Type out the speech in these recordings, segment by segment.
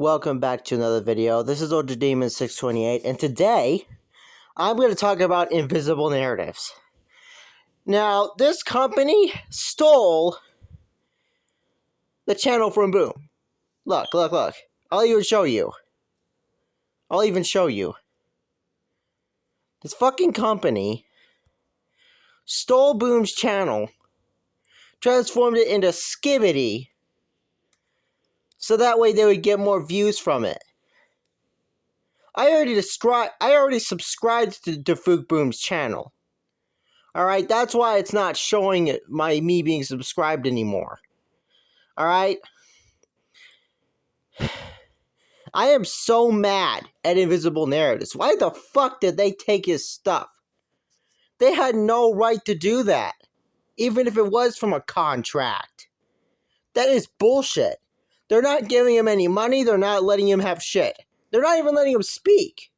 Welcome back to another video. This is Ultra Demon 628, and today I'm going to talk about invisible narratives. Now, this company stole the channel from Boom. Look. I'll even show you. This fucking company stole Boom's channel, transformed it into Skibidi, so that way they would get more views from it. I already subscribed to Fook Boom's channel. Alright, that's why it's not showing me being subscribed anymore. Alright? I am so mad at Invisible Narratives. Why the fuck did they take his stuff? They had no right to do that. Even if it was from a contract. That is bullshit. They're not giving him any money. They're not letting him have shit. They're not even letting him speak.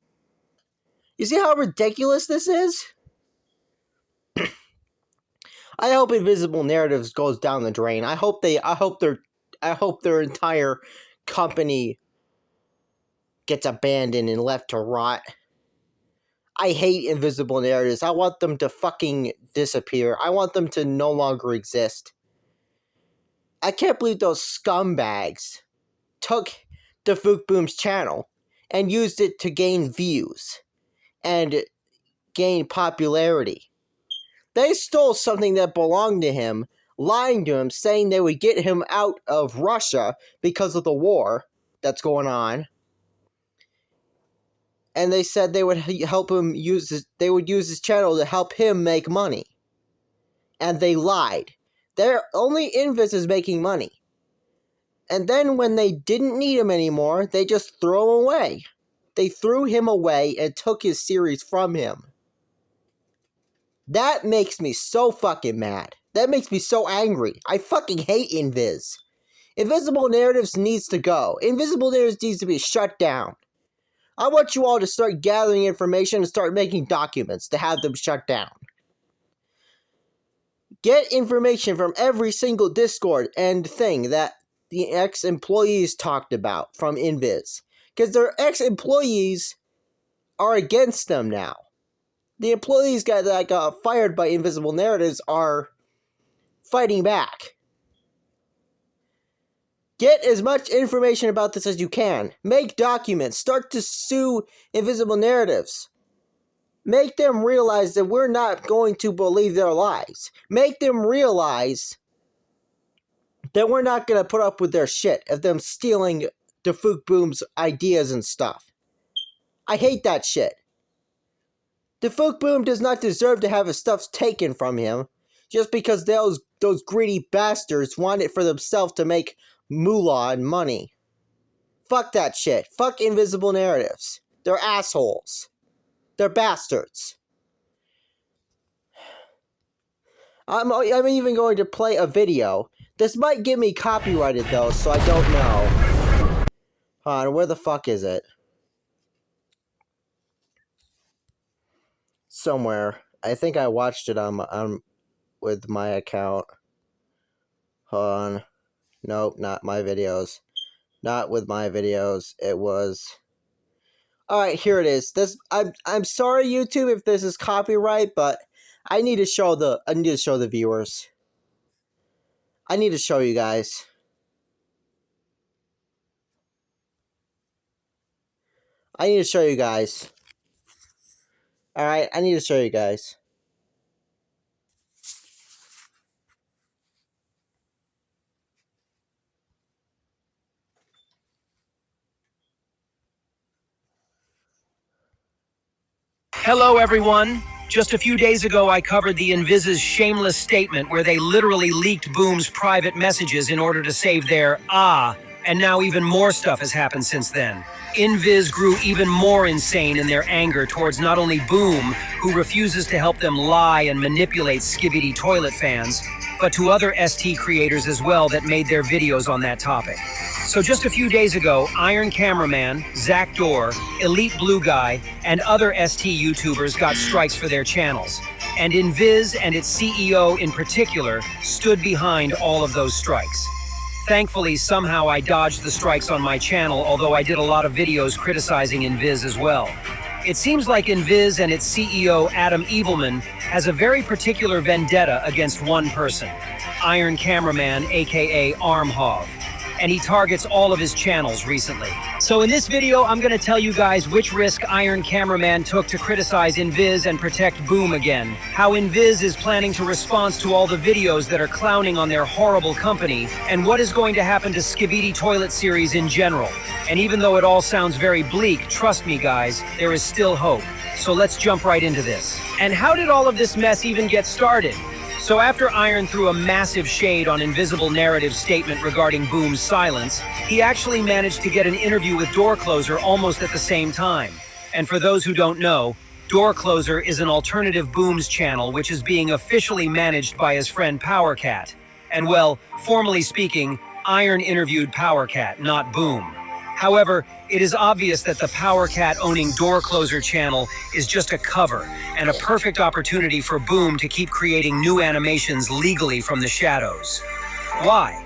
You see how ridiculous this is? I hope Invisible Narratives goes down the drain. I hope their entire company gets abandoned and left to rot. I hate Invisible Narratives. I want them to fucking disappear. I want them to no longer exist. I can't believe those scumbags took the Fook Boom's channel and used it to gain views and gain popularity. They stole something that belonged to him, lying to him, saying they would get him out of Russia because of the war that's going on. And they said they would help him use his channel to help him make money. And they lied. Only Invis is making money. And then when they didn't need him anymore, they just threw him away. They threw him away and took his series from him. That makes me so fucking mad. That makes me so angry. I fucking hate Invis. Invisible Narratives needs to go. Invisible Narratives needs to be shut down. I want you all to start gathering information and start making documents to have them shut down. Get information from every single Discord and thing that the ex-employees talked about from Invis. Because their ex-employees are against them now. The employees that got fired by Invisible Narratives are fighting back. Get as much information about this as you can. Make documents. Start to sue Invisible Narratives. Make them realize that we're not going to believe their lies. Make them realize that we're not going to put up with their shit of them stealing the Fook Boom's ideas and stuff. I hate that shit. The Fook Boom does not deserve to have his stuff taken from him just because those greedy bastards want it for themselves to make moolah and money. Fuck that shit. Fuck Invisible Narratives. They're assholes. They're bastards. I'm even going to play a video. This might get me copyrighted though, so I don't know. Hold on, where the fuck is it? Somewhere. I think I watched it on with my account. Hold on. Nope, not my videos. Not with my videos. It was. Alright, here it is. I'm sorry, YouTube, if this is copyright, but I need to show the viewers. I need to show you guys. I need to show you guys. Alright, I need to show you guys. Hello, everyone. Just a few days ago, I covered the Invis's shameless statement where they literally leaked Boom's private messages in order to save their and now even more stuff has happened since then. Invis grew even more insane in their anger towards not only Boom, who refuses to help them lie and manipulate Skibidi toilet fans, but to other ST creators as well that made their videos on that topic. So just a few days ago, Iron Cameraman, Zach Dorr, Elite Blue Guy, and other ST YouTubers got strikes for their channels. And Invis and its CEO in particular stood behind all of those strikes. Thankfully, somehow I dodged the strikes on my channel, although I did a lot of videos criticizing Inviz as well. It seems like Inviz and its CEO, Adam Evilman, has a very particular vendetta against one person, Iron Cameraman, aka Armhov, and he targets all of his channels recently. So in this video, I'm gonna tell you guys which risk Iron Cameraman took to criticize Inviz and protect Boom again, how Inviz is planning to respond to all the videos that are clowning on their horrible company, and what is going to happen to Skibidi Toilet series in general. And even though it all sounds very bleak, trust me guys, there is still hope. So let's jump right into this. And how did all of this mess even get started? So after Iron threw a massive shade on Invisible Narrative's statement regarding Boom's silence, he actually managed to get an interview with Door Closer almost at the same time. And for those who don't know, Door Closer is an alternative Boom's channel which is being officially managed by his friend Powercat. And well, formally speaking, Iron interviewed Powercat, not Boom. However, it is obvious that the Powercat-owning Door Closer channel is just a cover and a perfect opportunity for Boom to keep creating new animations legally from the shadows. Why?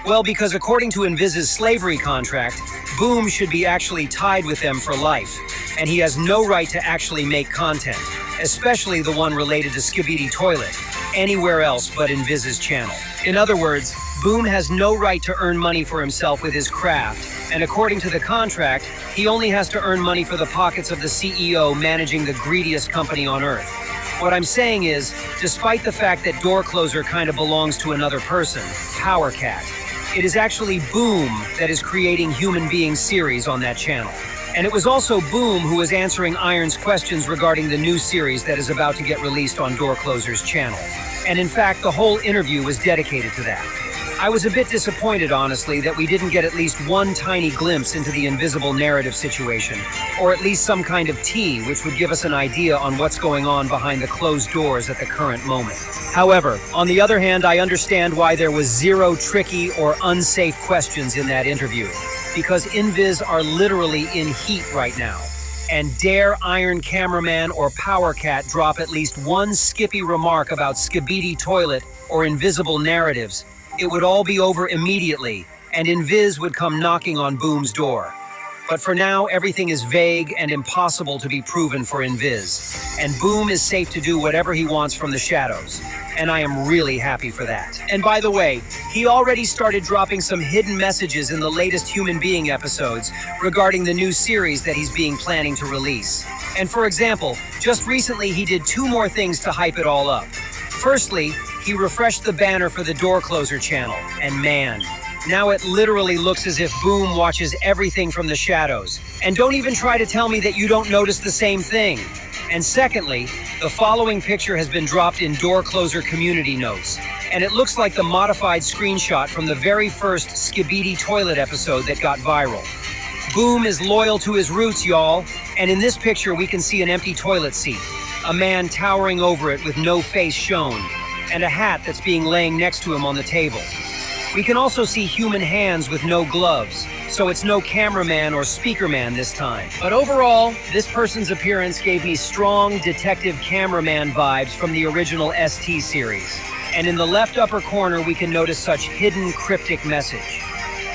Well, because according to Inviz's slavery contract, Boom should be actually tied with them for life, and he has no right to actually make content, especially the one related to Skibidi Toilet, anywhere else but Inviz's channel. In other words, Boom has no right to earn money for himself with his craft, and according to the contract, he only has to earn money for the pockets of the CEO managing the greediest company on Earth. What I'm saying is, despite the fact that Door Closer kind of belongs to another person, Powercat, it is actually Boom that is creating Human Being series on that channel. And it was also Boom who was answering Iron's questions regarding the new series that is about to get released on Door Closer's channel. And in fact, the whole interview was dedicated to that. I was a bit disappointed, honestly, that we didn't get at least one tiny glimpse into the Invisible Narrative situation, or at least some kind of tea which would give us an idea on what's going on behind the closed doors at the current moment. However, on the other hand, I understand why there was zero tricky or unsafe questions in that interview, because Inviz are literally in heat right now. And dare Iron Cameraman or Powercat drop at least one skippy remark about Skibidi Toilet or Invisible Narratives, it would all be over immediately, and Inviz would come knocking on Boom's door. But for now, everything is vague and impossible to be proven for Inviz, and Boom is safe to do whatever he wants from the shadows, and I am really happy for that. And by the way, he already started dropping some hidden messages in the latest Human Being episodes regarding the new series that he's planning to release. And for example, just recently he did two more things to hype it all up. Firstly, he refreshed the banner for the Door Closer channel, and man, now it literally looks as if Boom watches everything from the shadows. And don't even try to tell me that you don't notice the same thing. And secondly, the following picture has been dropped in Door Closer community notes, and it looks like the modified screenshot from the very first Skibidi Toilet episode that got viral. Boom is loyal to his roots, y'all, and in this picture we can see an empty toilet seat, a man towering over it with no face shown, and a hat that's laying next to him on the table. We can also see human hands with no gloves, so it's no cameraman or speaker man this time. But overall, this person's appearance gave me strong detective cameraman vibes from the original ST series. And in the left upper corner, we can notice such hidden cryptic message.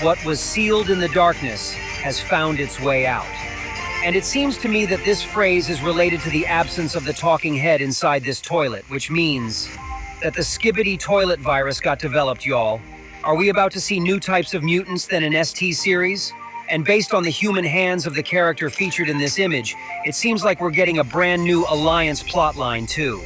What was sealed in the darkness has found its way out. And it seems to me that this phrase is related to the absence of the talking head inside this toilet, which means that the Skibidi Toilet virus got developed, y'all. Are we about to see new types of mutants than in ST series? And based on the human hands of the character featured in this image, it seems like we're getting a brand new Alliance plotline too.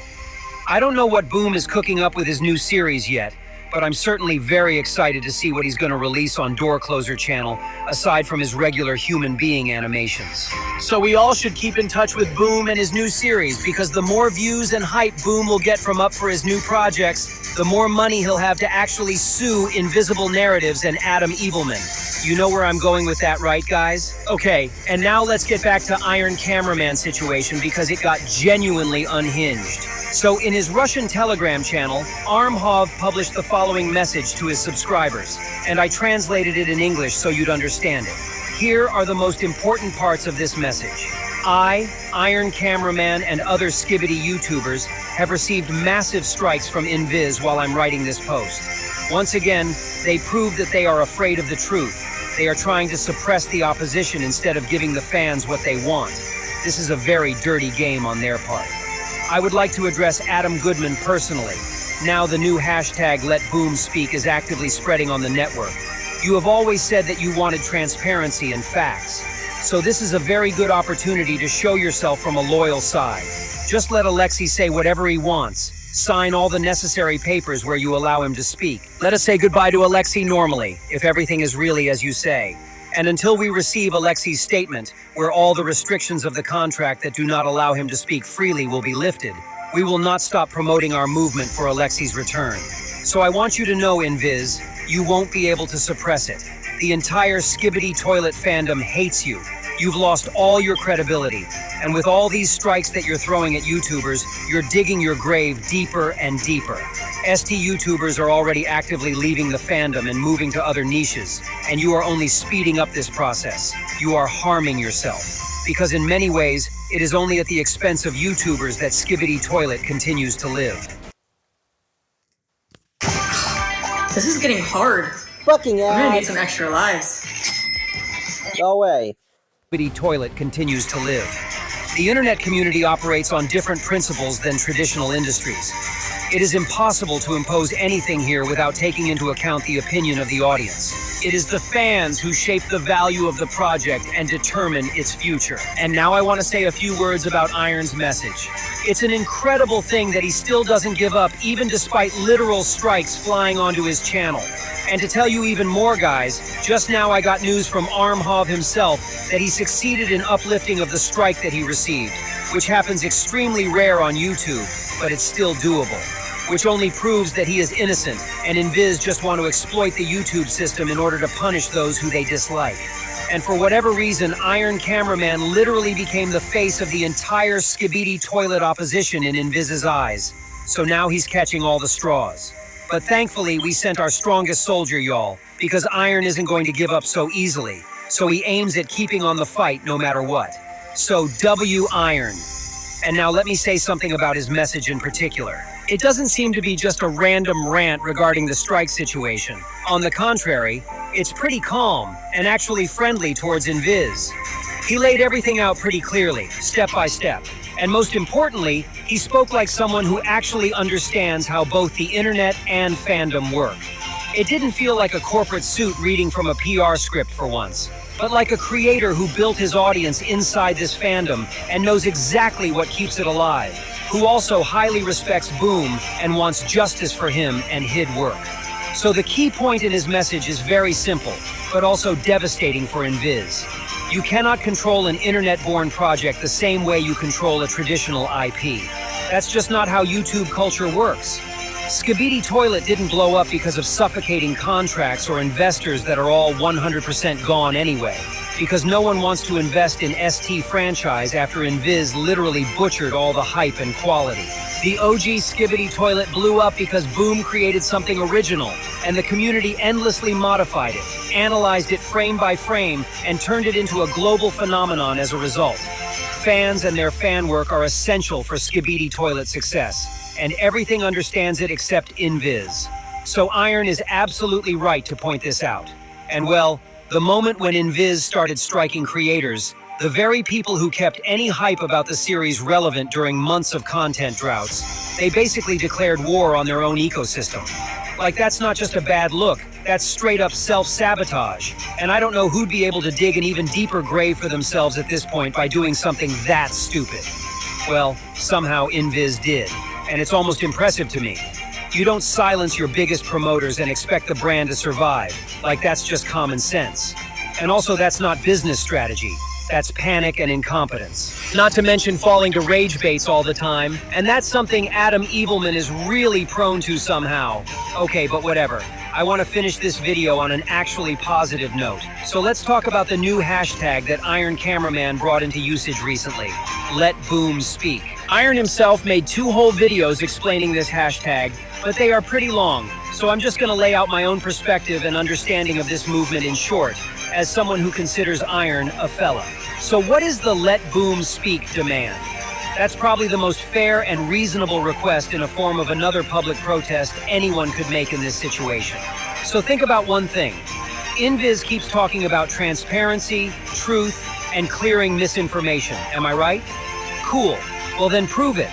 I don't know what Boom is cooking up with his new series yet, but I'm certainly very excited to see what he's going to release on Door Closer channel, aside from his regular Human Being animations. So we all should keep in touch with Boom and his new series, because the more views and hype Boom will get from up for his new projects, the more money he'll have to actually sue Invisible Narratives and Adam Evilman. You know where I'm going with that, right, guys? Okay, and now let's get back to Iron Cameraman situation, because it got genuinely unhinged. So in his Russian Telegram channel, Armhov published the following message to his subscribers, and I translated it in English so you'd understand it. Here are the most important parts of this message. I, Iron Cameraman, and other Skibidi YouTubers have received massive strikes from Inviz while I'm writing this post. Once again, they prove that they are afraid of the truth. They are trying to suppress the opposition instead of giving the fans what they want. This is a very dirty game on their part. I would like to address Adam Goodman personally. Now the new hashtag #LetBoomSpeak is actively spreading on the network. You have always said that you wanted transparency and facts. So this is a very good opportunity to show yourself from a loyal side. Just let Alexei say whatever he wants. Sign all the necessary papers where you allow him to speak. Let us say goodbye to Alexei normally, if everything is really as you say. And until we receive Alexei's statement, where all the restrictions of the contract that do not allow him to speak freely will be lifted, we will not stop promoting our movement for Alexei's return. So I want you to know, Invis, you won't be able to suppress it. The entire Skibidi Toilet fandom hates you. You've lost all your credibility. And with all these strikes that you're throwing at YouTubers, you're digging your grave deeper and deeper. ST YouTubers are already actively leaving the fandom and moving to other niches, and you are only speeding up this process. You are harming yourself. Because in many ways, it is only at the expense of YouTubers that Skibidi Toilet continues to live. This is getting hard. Fucking I'm gonna need ass. some extra lives. Go away. Skibidi Toilet continues to live. The internet community operates on different principles than traditional industries. It is impossible to impose anything here without taking into account the opinion of the audience. It is the fans who shape the value of the project and determine its future. And now I want to say a few words about Iron's message. It's an incredible thing that he still doesn't give up, even despite literal strikes flying onto his channel. And to tell you even more, guys, just now I got news from Armhov himself that he succeeded in uplifting of the strike that he received, which happens extremely rare on YouTube, but it's still doable. Which only proves that he is innocent, and Invis just want to exploit the YouTube system in order to punish those who they dislike. And for whatever reason, Iron Cameraman literally became the face of the entire Skibidi Toilet opposition in Invis's eyes. So now he's catching all the straws. But thankfully, we sent our strongest soldier, y'all, because Iron isn't going to give up so easily. So he aims at keeping on the fight no matter what. So W Iron. And now let me say something about his message in particular. It doesn't seem to be just a random rant regarding the strike situation. On the contrary, it's pretty calm and actually friendly towards Invis. He laid everything out pretty clearly, step by step. And most importantly, he spoke like someone who actually understands how both the internet and fandom work. It didn't feel like a corporate suit reading from a PR script for once, but like a creator who built his audience inside this fandom and knows exactly what keeps it alive, who also highly respects Boom and wants justice for him and hid work. So the key point in his message is very simple, but also devastating for Invis. You cannot control an internet-born project the same way you control a traditional IP. That's just not how YouTube culture works. Skibidi Toilet didn't blow up because of suffocating contracts or investors that are all 100% gone anyway. Because no one wants to invest in ST franchise after Invis literally butchered all the hype and quality. The OG Skibidi Toilet blew up because Boom created something original, and the community endlessly modified it, analyzed it frame by frame, and turned it into a global phenomenon as a result. Fans and their fan work are essential for Skibidi Toilet success, and everything understands it except Invis. So Iron is absolutely right to point this out. And well, the moment when Invis started striking creators, the very people who kept any hype about the series relevant during months of content droughts, they basically declared war on their own ecosystem. Like, that's not just a bad look, that's straight up self-sabotage. And I don't know who'd be able to dig an even deeper grave for themselves at this point by doing something that stupid. Well, somehow Invis did, and it's almost impressive to me. You don't silence your biggest promoters and expect the brand to survive. Like, that's just common sense. And also, that's not business strategy. That's panic and incompetence. Not to mention falling to rage baits all the time, and that's something Adam Evilman is really prone to somehow. Okay, but whatever. I want to finish this video on an actually positive note. So let's talk about the new hashtag that Iron Cameraman brought into usage recently. #LetBoomSpeak. Iron himself made 2 whole videos explaining this hashtag, but they are pretty long, so I'm just going to lay out my own perspective and understanding of this movement in short, as someone who considers Iron a fella. So what is the #LetBoomSpeak demand? That's probably the most fair and reasonable request in a form of another public protest anyone could make in this situation. So think about one thing. Invis keeps talking about transparency, truth, and clearing misinformation. Am I right? Cool. Well, then prove it.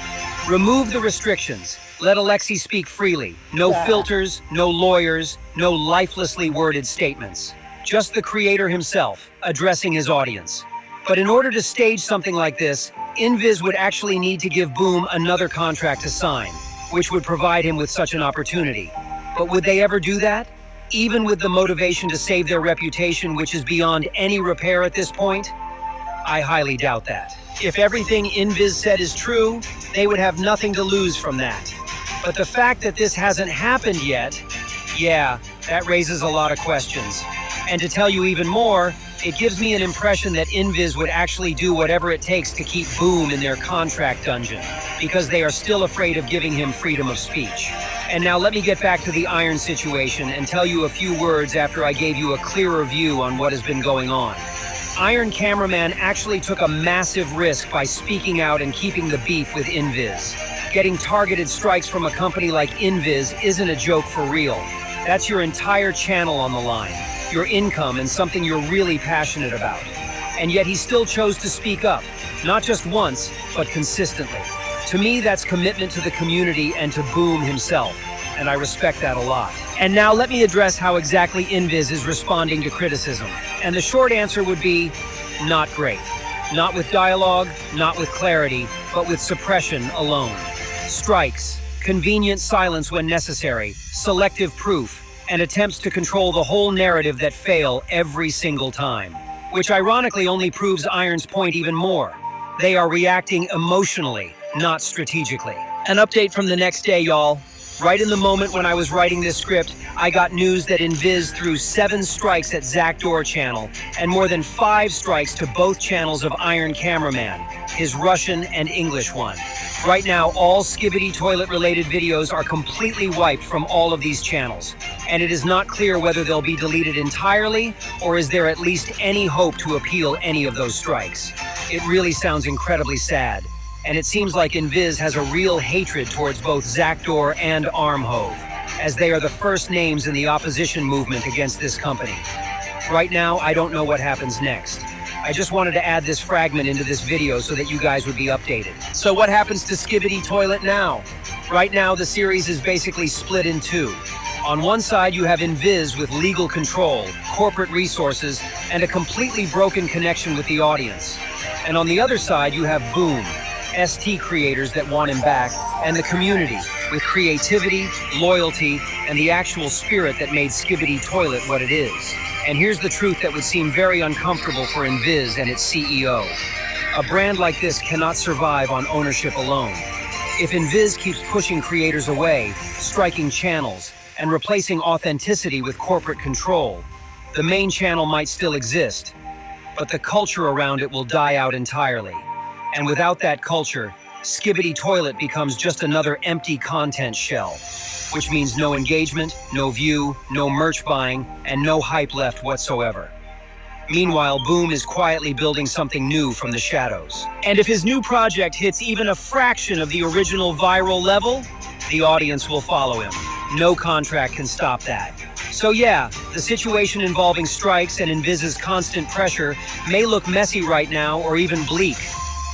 Remove the restrictions. Let Alexei speak freely. No filters, no lawyers, no lifelessly worded statements. Just the creator himself, addressing his audience. But in order to stage something like this, Invis would actually need to give Boom another contract to sign, which would provide him with such an opportunity. But would they ever do that? Even with the motivation to save their reputation, which is beyond any repair at this point? I highly doubt that. If everything Invis said is true, they would have nothing to lose from that. But the fact that this hasn't happened yet, yeah, that raises a lot of questions. And to tell you even more, it gives me an impression that Invis would actually do whatever it takes to keep Boom in their contract dungeon, because they are still afraid of giving him freedom of speech. And now let me get back to the Iron situation and tell you a few words after I gave you a clearer view on what has been going on. Iron Cameraman actually took a massive risk by speaking out and keeping the beef with Invis. Getting targeted strikes from a company like Invis isn't a joke for real. That's your entire channel on the line, your income, and something you're really passionate about. And yet he still chose to speak up, not just once, but consistently. To me, that's commitment to the community and to Boom himself, and I respect that a lot. And now let me address how exactly Invis is responding to criticism. And the short answer would be, not great. Not with dialogue, not with clarity, but with suppression alone. Strikes, convenient silence when necessary, selective proof, and attempts to control the whole narrative that fail every single time. Which ironically only proves Iron's point even more. They are reacting emotionally, not strategically. An update from the next day, y'all. Right in the moment when I was writing this script, I got news that Invis threw 7 strikes at Zakdoor channel and more than 5 strikes to both channels of Iron Cameraman, his Russian and English one. Right now, all Skibidi Toilet-related videos are completely wiped from all of these channels, and it is not clear whether they'll be deleted entirely, or is there at least any hope to appeal any of those strikes. It really sounds incredibly sad, and it seems like Invis has a real hatred towards both Zakdoor and Armhove, as they are the first names in the opposition movement against this company. Right now, I don't know what happens next. I just wanted to add this fragment into this video so that you guys would be updated. So what happens to Skibidi Toilet now? Right now, the series is basically split in two. On one side, you have Invis with legal control, corporate resources, and a completely broken connection with the audience. And on the other side, you have Boom, ST creators that want him back, and the community, with creativity, loyalty, and the actual spirit that made Skibidi Toilet what it is. And here's the truth that would seem very uncomfortable for Invis and its CEO. A brand like this cannot survive on ownership alone. If Invis keeps pushing creators away, striking channels, and replacing authenticity with corporate control, the main channel might still exist, but the culture around it will die out entirely. And without that culture, Skibidi Toilet becomes just another empty content shell, which means no engagement, no view, no merch buying, and no hype left whatsoever. Meanwhile, Boom is quietly building something new from the shadows. And if his new project hits even a fraction of the original viral level, the audience will follow him. No contract can stop that. So yeah, the situation involving strikes and Invis's constant pressure may look messy right now or even bleak.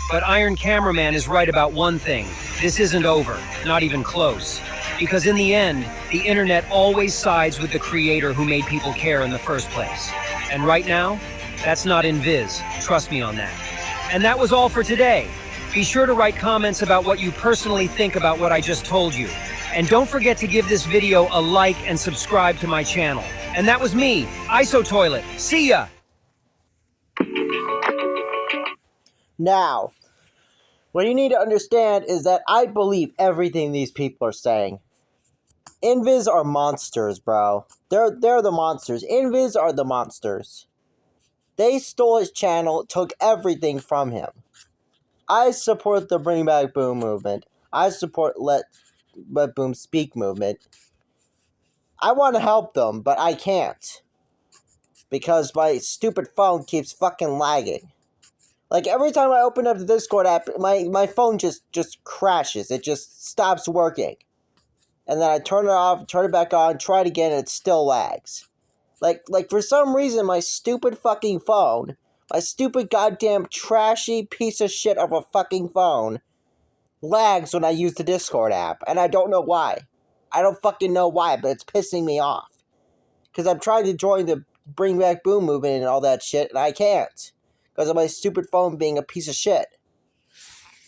But Iron Cameraman is right about one thing. This isn't over, not even close. Because in the end, the internet always sides with the creator who made people care in the first place. And right now, that's not Invis. Trust me on that. And that was all for today. Be sure to write comments about what you personally think about what I just told you. And don't forget to give this video a like and subscribe to my channel. And that was me, ISO Toilet. See ya! Now, what you need to understand is that I believe everything these people are saying. Invis are monsters, bro. They're the monsters. Invis are the monsters. They stole his channel, took everything from him. I support the Bring Back Boom movement. I support Let Boom Speak movement. I want to help them, but I can't. Because my stupid phone keeps fucking lagging. Like, every time I open up the Discord app, my phone just crashes. It just stops working. And then I turn it off, turn it back on, try it again, and it still lags. Like for some reason, my stupid fucking phone, my stupid goddamn trashy piece of shit of a fucking phone, lags when I use the Discord app. And I don't know why. I don't fucking know why, but it's pissing me off. Because I'm trying to join the Bring Back Boom movement and all that shit, and I can't. Because of my stupid phone being a piece of shit.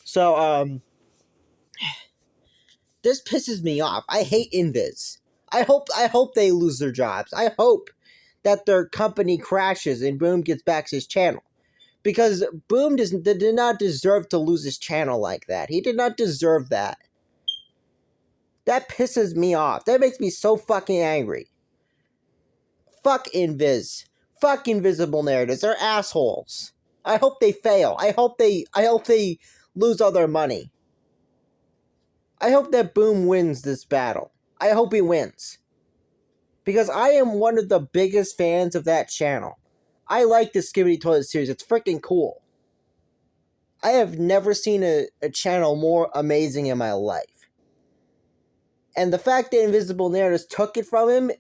So, this pisses me off. I hate Invis. I hope they lose their jobs. I hope that their company crashes and Boom gets back his channel. Because Boom did not deserve to lose his channel like that. He did not deserve that. That pisses me off. That makes me so fucking angry. Fuck Invis. Fuck Invisible Narratives. They're assholes. I hope they fail. I hope they lose all their money. I hope that Boom wins this battle. I hope he wins. Because I am one of the biggest fans of that channel. I like the Skibidi Toilet series. It's freaking cool. I have never seen a channel more amazing in my life. And the fact that Invisible Narratives took it from him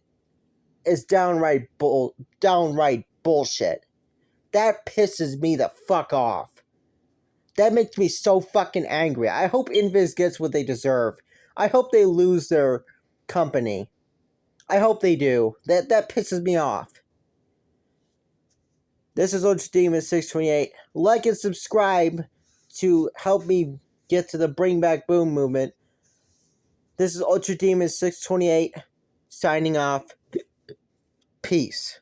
is downright bullshit. That pisses me the fuck off. That makes me so fucking angry. I hope Invis gets what they deserve. I hope they lose their company. I hope they do. That pisses me off. This is Ultra Demon 628. Like and subscribe to help me get to the Bring Back Boom movement. This is Ultra Demon 628 signing off. Peace.